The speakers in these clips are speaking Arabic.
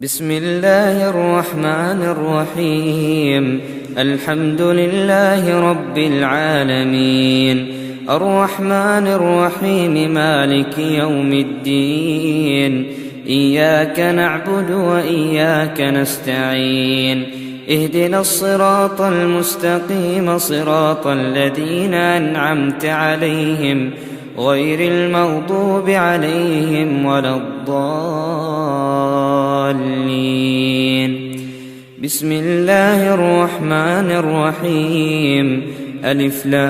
بسم الله الرحمن الرحيم. الحمد لله رب العالمين، الرحمن الرحيم، مالك يوم الدين. إياك نعبد وإياك نستعين، اهدنا الصراط المستقيم، صراط الذين أنعمت عليهم غير المغضوب عليهم ولا الضالين. بسم الله الرحمن الرحيم. ألف لام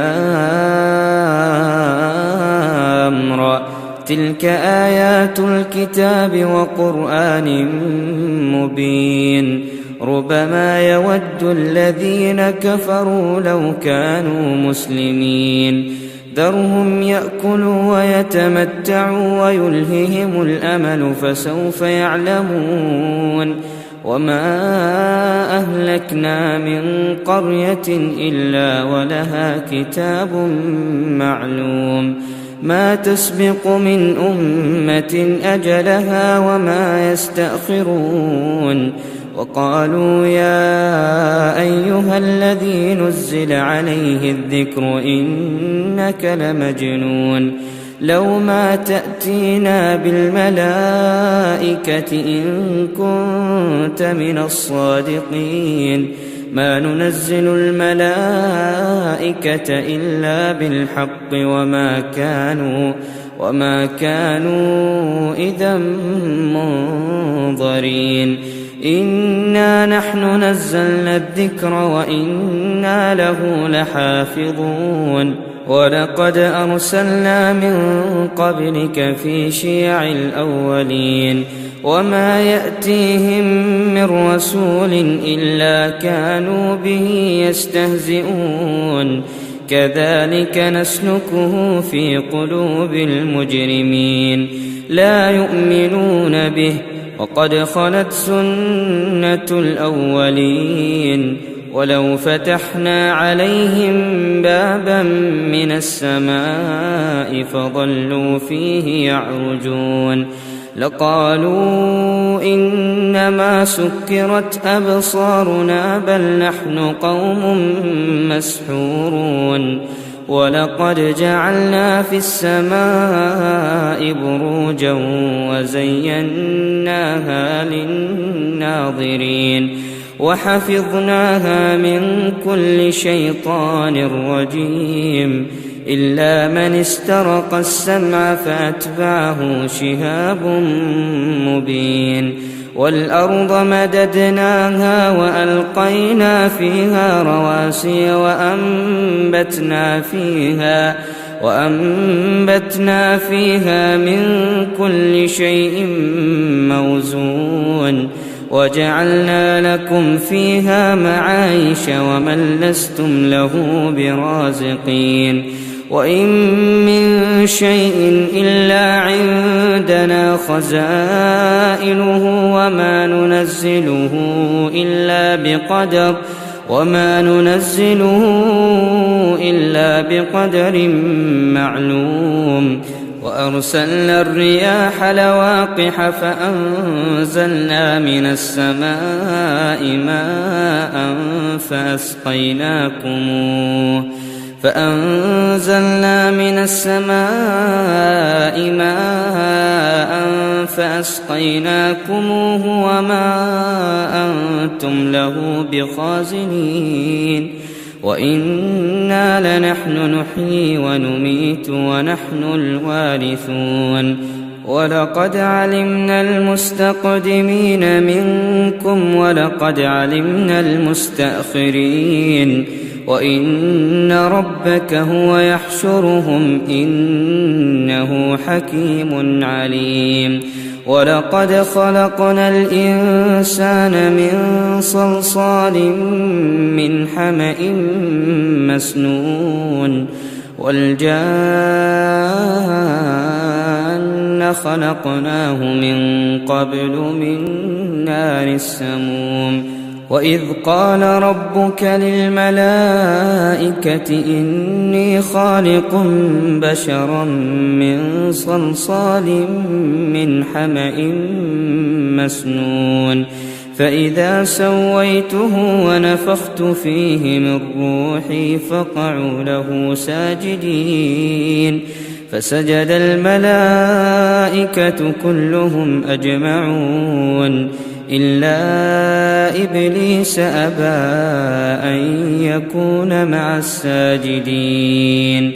را، تلك آيات الكتاب وقرآن مبين. ربما يود الذين كفروا لو كانوا مسلمين. ذرهم يأكلوا ويتمتعوا ويلههم الأمل، فسوف يعلمون. وما أهلكنا من قرية إلا ولها كتاب معلوم، ما تسبق من أمة أجلها وما يستأخرون. وقالوا يا أيها الذي نزل عليه الذكر إنك لمجنون، لو ما تأتينا بالملائكة إن كنت من الصادقين. ما ننزل الملائكة إلا بالحق وما كانوا إذا منظرين. إنا نحن نزلنا الذكر وإنا له لحافظون. ولقد أرسلنا من قبلك في شيع الأولين، وما يأتيهم من رسول إلا كانوا به يستهزئون. كذلك نسلكه في قلوب المجرمين، لا يؤمنون به، وقد خلت سنة الأولين. ولو فتحنا عليهم بابا من السماء فظلوا فيه يعرجون لقالوا إنما سكرت أبصارنا بل نحن قوم مسحورون. ولقد جعلنا في السماء بروجا وزيناها للناظرين، وحفظناها من كل شيطان رجيم، إلا من استرق السمع فأتبعه شهاب مبين. والأرض مددناها وألقينا فيها رواسي وأنبتنا فيها من كل شيء موزون. وجعلنا لكم فيها معايش ومن لستم له برازقين. وإن من شيء إلا عندنا خزائنه وما ننزله إلا بقدر معلوم. وأرسلنا الرياح لواقح فأنزلنا من السماء ماء فأسقيناكموه وما أنتم له بخازنين. وإنا لنحن نحيي ونميت ونحن الوارثون. ولقد علمنا المستقدمين منكم ولقد علمنا المستأخرين. وإن ربك هو يحشرهم إنه حكيم عليم. ولقد خلقنا الإنسان من صلصال من حمأ مسنون. والجان خلقناه من قبل من نار السموم. وإذ قال ربك للملائكة إني خالق بشرا من صلصال من حمأ مسنون فإذا سويته ونفخت فيه من روحي فقعوا له ساجدين فسجد الملائكة كلهم أجمعون إلا إبليس أبى أن يكون مع الساجدين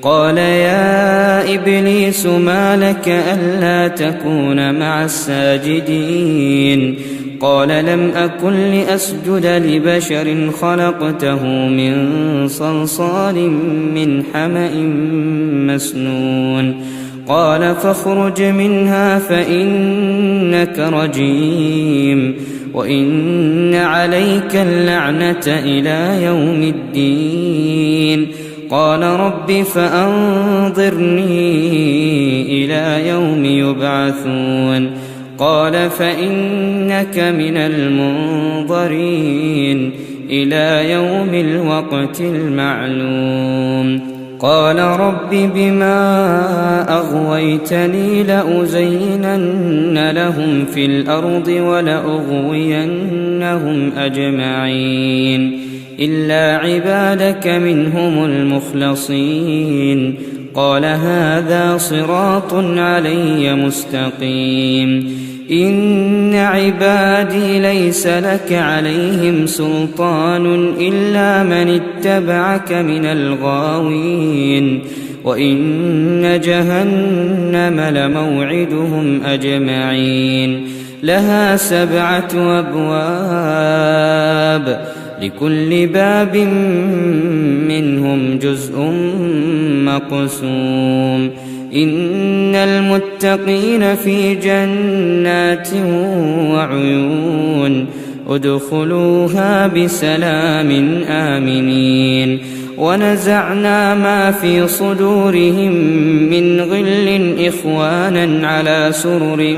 قال يا إبليس ما لك ألا تكون مع الساجدين قال لم أكن لأسجد لبشر خلقته من صلصال من حمأ مسنون قال فاخرج منها فإنك رجيم وإن عليك اللعنة إلى يوم الدين قال رب فأنظرني إلى يوم يبعثون قال فإنك من المنظرين إلى يوم الوقت المعلوم قال رب بما أغويتني لأزينن لهم في الأرض ولأغوينهم أجمعين إلا عبادك منهم المخلصين قال هذا صراط علي مستقيم إن عبادي ليس لك عليهم سلطان إلا من اتبعك من الغاوين وإن جهنم لموعدهم أجمعين لها 7 أبواب لكل باب منهم جزء مقسوم إن المتقين في جنات وعيون ادخلوها بسلام آمنين ونزعنا ما في صدورهم من غل إخوانا على سرر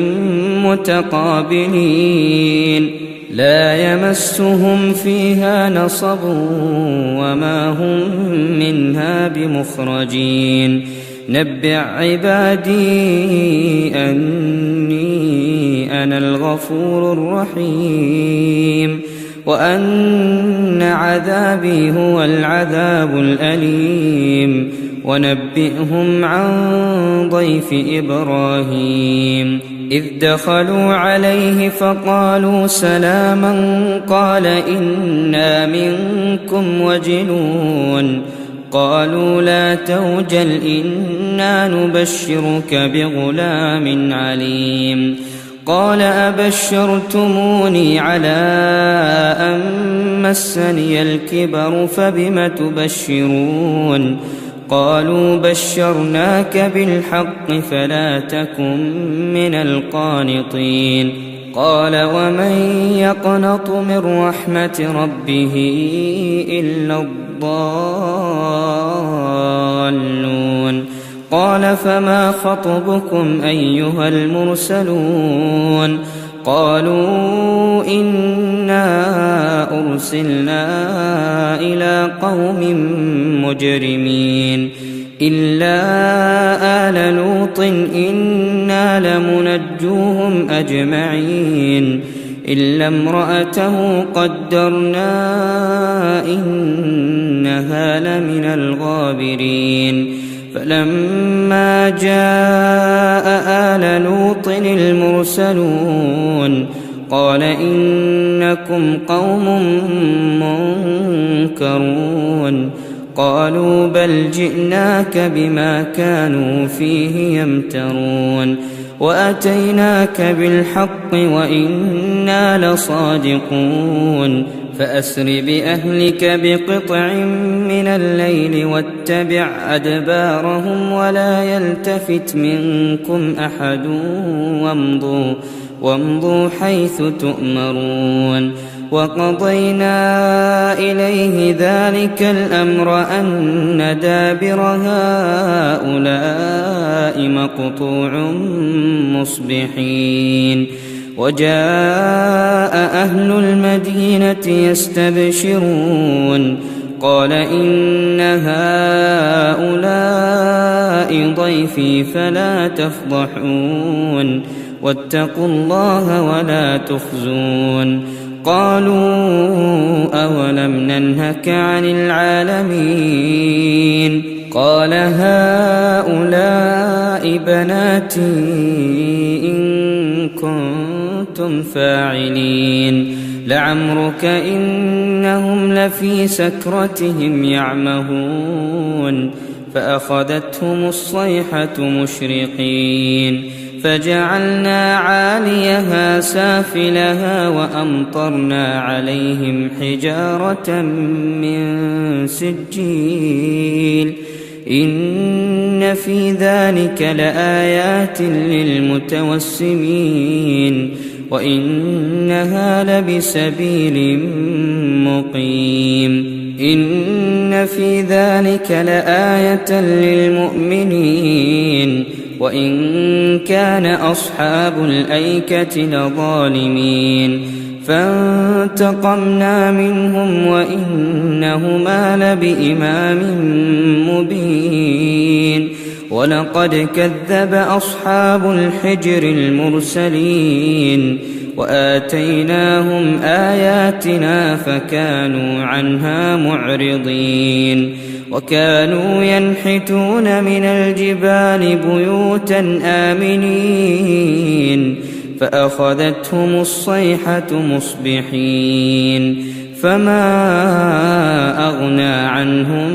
متقابلين لا يمسهم فيها نصب وما هم منها بمخرجين نبئ عبادي أني أنا الغفور الرحيم وأن عذابي هو العذاب الأليم ونبئهم عن ضيف إبراهيم إذ دخلوا عليه فقالوا سلاما قال إنا منكم وجلون قالوا لا توجل إنا نبشرك بغلام عليم قال أبشرتموني على أن مسني الكبر فبم تبشرون قالوا بشرناك بالحق فلا تكن من القانطين قال ومن يقنط من رحمة ربه إلا الضالون قال فما خطبكم أيها المرسلون قالوا إنا أرسلنا إلى قوم مجرمين إلا آل لوط إنا لمنجوهم أجمعين إلا امرأته قدرنا إنها لمن الغابرين فلما جاء آل لوط المرسلون قال إنكم قوم منكرون قالوا بل جئناك بما كانوا فيه يمترون وأتيناك بالحق وإنا لصادقون فأسر بأهلك بقطع من الليل واتبع أدبارهم ولا يلتفت منكم أحد وامضوا حيث تؤمرون وقضينا إليه ذلك الأمر أن دابر هؤلاء مقطوع مصبحين وجاء أهل المدينة يستبشرون قال إن هؤلاء ضيفي فلا تفضحون واتقوا الله ولا تخزون قالوا أولم ننهك عن العالمين قال هؤلاء بناتي إن كنتم فاعلين لعمرك إنهم لفي سكرتهم يعمهون فأخذتهم الصيحة مشرقين فجعلنا عاليها سافلها وأمطرنا عليهم حجارة من سجيل إن في ذلك لآيات للمتوسمين وإنها لبسبيل مقيم إن في ذلك لآية للمؤمنين وإن كان أصحاب الأيكة لظالمين فانتقمنا منهم وإنهما لبإمام مبين ولقد كذب أصحاب الحجر المرسلين وآتيناهم آياتنا فكانوا عنها معرضين وكانوا ينحتون من الجبال بيوتا آمنين فأخذتهم الصيحة مصبحين فما أغنى عنهم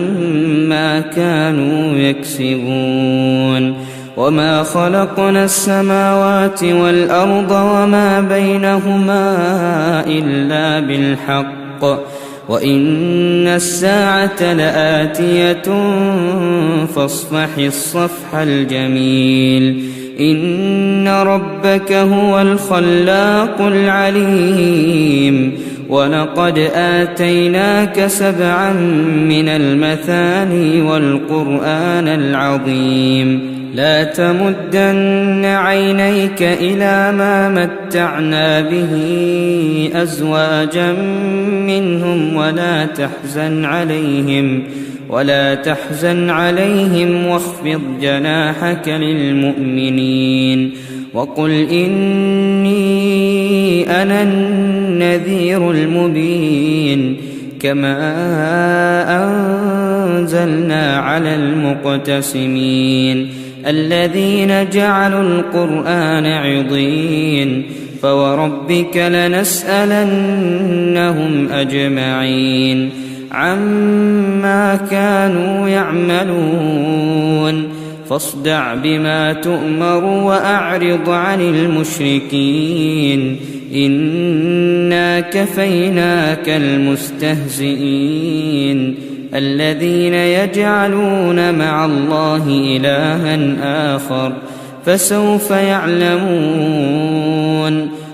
ما كانوا يكسبون وما خلقنا السماوات والأرض وما بينهما إلا بالحق وإن الساعة لآتية فاصفح الصفح الجميل إن ربك هو الخلاق العليم ولقد آتيناك 7 من المثاني والقرآن العظيم لا تمدن عينيك إلى ما متعنا به أزواجا منهم ولا تحزن عليهم واخفض جناحك للمؤمنين وقل إني أنا النذير المبين كما أنزلنا على المقتسمين الذين جعلوا القرآن عضين فوربك لنسألنهم أجمعين عما كانوا يعملون فاصدع بما تؤمر وأعرض عن المشركين إنا كفيناك المستهزئين الذين يجعلون مع الله إلها آخر فسوف يعلمون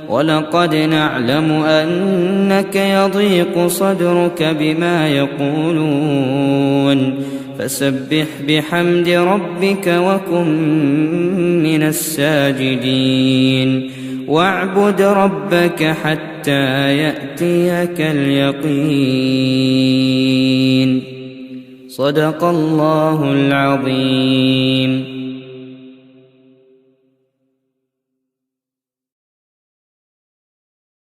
ولقد نعلم أنك يضيق صدرك بما يقولون فسبح بحمد ربك وكن من الساجدين واعبد ربك حتى يأتيك اليقين صدق الله العظيم.